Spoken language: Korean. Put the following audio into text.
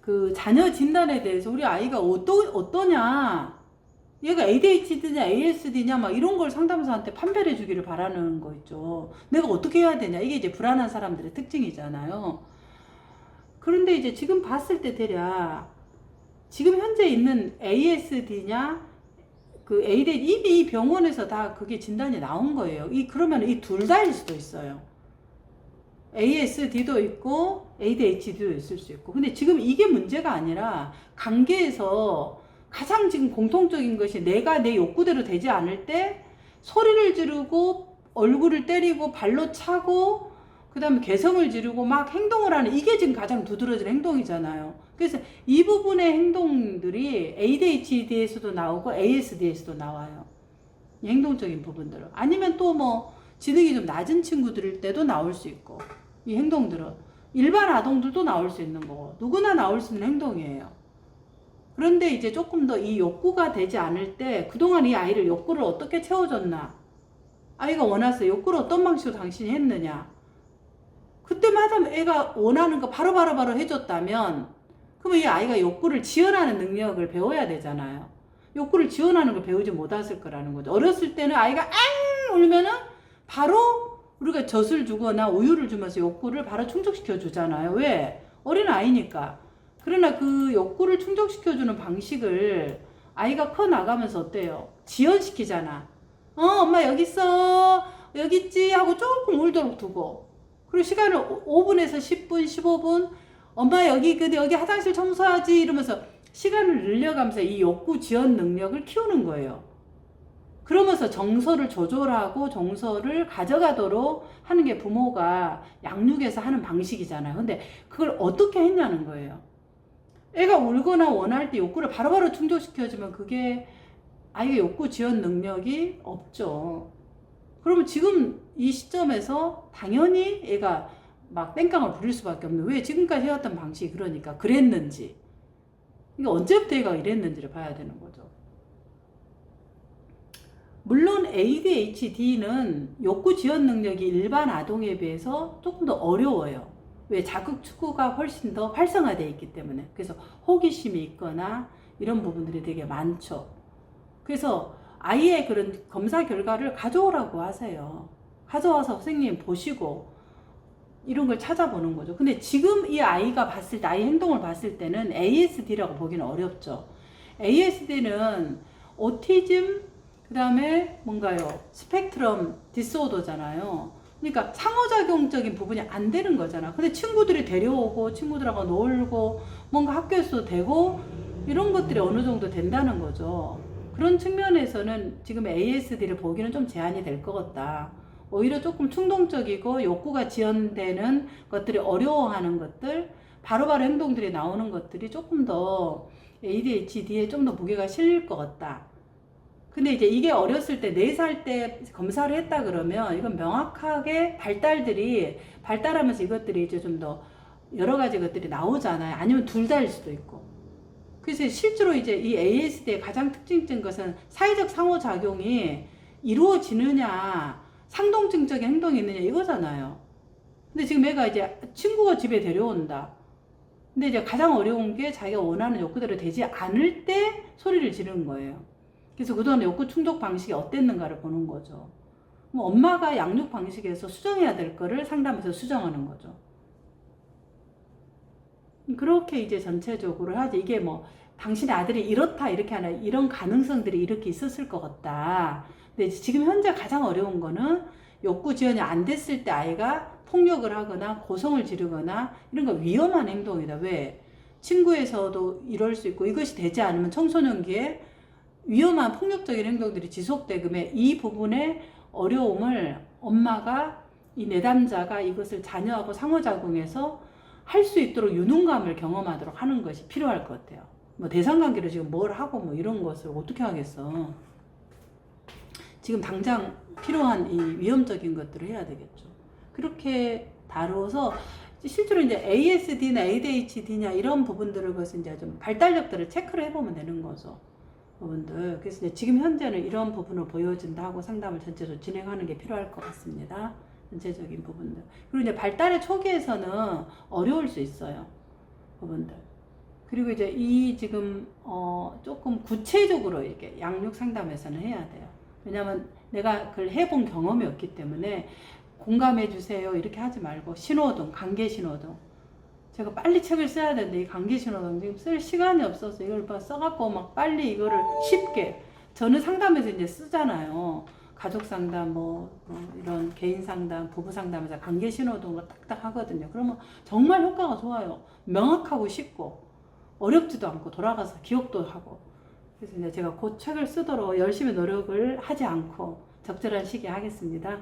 그 자녀 진단에 대해서 우리 아이가 어떠냐, 얘가 ADHD냐 ASD냐 막 이런 걸 상담사한테 판별해 주기를 바라는 거 있죠. 내가 어떻게 해야 되냐, 이게 이제 불안한 사람들의 특징이잖아요. 그런데 이제 지금 봤을 때 대략 지금 현재 있는 ASD냐 그 ADHD 이미 이 병원에서 다 그게 진단이 나온 거예요. 그러면 이 둘 다일 수도 있어요. ASD도 있고 ADHD도 있을 수 있고. 근데 지금 이게 문제가 아니라 관계에서 가장 지금 공통적인 것이 내가 내 욕구대로 되지 않을 때 소리를 지르고 얼굴을 때리고 발로 차고 그 다음에 개성을 지르고 막 행동을 하는, 이게 지금 가장 두드러진 행동이잖아요. 그래서 이 부분의 행동들이 ADHD에서도 나오고 ASD에서도 나와요. 이 행동적인 부분들은. 아니면 또 뭐 지능이 좀 낮은 친구들 때도 나올 수 있고, 이 행동들은 일반 아동들도 나올 수 있는 거고 누구나 나올 수 있는 행동이에요. 그런데 이제 조금 더 이 욕구가 되지 않을 때 그동안 이 아이를 욕구를 어떻게 채워줬나, 아이가 원했어요. 욕구를 어떤 방식으로 당신이 했느냐, 그때마다 애가 원하는 거 바로 해줬다면 그러면 이 아이가 욕구를 지원하는 능력을 배워야 되잖아요. 욕구를 지원하는 걸 배우지 못했을 거라는 거죠. 어렸을 때는 아이가 앙 울면은 바로 우리가 젖을 주거나 우유를 주면서 욕구를 바로 충족시켜 주잖아요. 왜? 어린 아이니까. 그러나 그 욕구를 충족시켜 주는 방식을 아이가 커 나가면서 어때요? 지연시키잖아. 엄마 여기 있어, 여기 있지 하고 조금 울도록 두고, 그리고 시간을 5분에서 10분 15분 엄마 여기 화장실 청소하지 이러면서 시간을 늘려가면서 이 욕구 지원 능력을 키우는 거예요. 그러면서 정서를 조절하고 정서를 가져가도록 하는 게 부모가 양육에서 하는 방식이잖아요. 근데 그걸 어떻게 했냐는 거예요. 애가 울거나 원할 때 욕구를 바로바로 충족시켜주면 그게 아이의 욕구 지원 능력이 없죠. 그러면 지금 이 시점에서 당연히 애가 막 땡깡을 부릴 수밖에 없는, 왜 지금까지 해왔던 방식이 그러니까 그랬는지, 이게 언제부터 애가 이랬는지를 봐야 되는 거죠. 물론 ADHD는 욕구 지원 능력이 일반 아동에 비해서 조금 더 어려워요. 왜? 자극 추구가 훨씬 더 활성화되어 있기 때문에. 그래서 호기심이 있거나 이런 부분들이 되게 많죠. 그래서 아이의 그런 검사 결과를 가져오라고 하세요. 가져와서 선생님 보시고 이런 걸 찾아보는 거죠. 근데 지금 이 아이가 봤을 때, 아이 행동을 봤을 때는 ASD라고 보기는 어렵죠. ASD는 오티즘, 그 다음에 뭔가요? 스펙트럼 디스오더잖아요. 그러니까 상호작용적인 부분이 안 되는 거잖아. 근데 친구들이 데려오고 친구들하고 놀고 뭔가 학교에서도 되고 이런 것들이 어느 정도 된다는 거죠. 그런 측면에서는 지금 ASD를 보기는 좀 제한이 될 것 같다. 오히려 조금 충동적이고 욕구가 지연되는 것들이 어려워하는 것들, 바로바로 행동들이 나오는 것들이 조금 더 ADHD에 좀 더 무게가 실릴 것 같다. 근데 이제 이게 어렸을 때 4살 때 검사를 했다 그러면 이건 명확하게 발달하면서 이것들이 이제 좀 더 여러 가지 것들이 나오잖아요. 아니면 둘 다일 수도 있고. 그래서 실제로 이제 이 ASD의 가장 특징적인 것은 사회적 상호작용이 이루어지느냐, 상동증적인 행동이 있느냐 이거잖아요. 근데 지금 애가 이제 친구가 집에 데려온다. 근데 이제 가장 어려운 게 자기가 원하는 욕구대로 되지 않을 때 소리를 지르는 거예요. 그래서 그동안 욕구 충족 방식이 어땠는가를 보는 거죠. 뭐 엄마가 양육 방식에서 수정해야 될 거를 상담해서 수정하는 거죠. 그렇게 이제 전체적으로 하지, 이게 뭐 당신의 아들이 이렇다 이렇게 하나 이런 가능성들이 이렇게 있었을 것 같다. 근데 지금 현재 가장 어려운 거는 욕구 지원이 안 됐을 때 아이가 폭력을 하거나 고성을 지르거나 이런 거 위험한 행동이다. 왜? 친구에서도 이럴 수 있고, 이것이 되지 않으면 청소년기에 위험한 폭력적인 행동들이 지속되금에 이 부분의 어려움을 엄마가, 이 내담자가 이것을 자녀하고 상호작용해서 할 수 있도록 유능감을 경험하도록 하는 것이 필요할 것 같아요. 뭐 대상관계로 지금 뭘 하고 뭐 이런 것을 어떻게 하겠어. 지금 당장 필요한 이 위험적인 것들을 해야 되겠죠. 그렇게 다루어서 실제로 이제 ASD나 ADHD냐 이런 부분들을 그것을 이제 좀 발달력들을 체크를 해보면 되는 거죠. 부분들. 그래서 이제 지금 현재는 이런 부분을 보여준다 하고 상담을 전체적으로 진행하는 게 필요할 것 같습니다. 전체적인 부분들. 그리고 이제 발달의 초기에서는 어려울 수 있어요. 부분들. 그리고 이제 이 지금 조금 구체적으로 이렇게 양육 상담에서는 해야 돼요. 왜냐면 내가 그걸 해본 경험이 없기 때문에 공감해 주세요 이렇게 하지 말고 신호등, 관계 신호등. 제가 빨리 책을 써야 되는데 이 관계 신호등 지금 쓸 시간이 없어서 이걸 써갖고 막 빨리 이거를 쉽게 저는 상담에서 이제 쓰잖아요. 가족 상담, 이런 개인 상담, 부부 상담에서 관계 신호등으로 딱딱 하거든요. 그러면 정말 효과가 좋아요. 명확하고 쉽고 어렵지도 않고 돌아가서 기억도 하고. 그래서 이제 제가 그 책을 쓰도록 열심히 노력을 하지 않고 적절한 시기에 하겠습니다.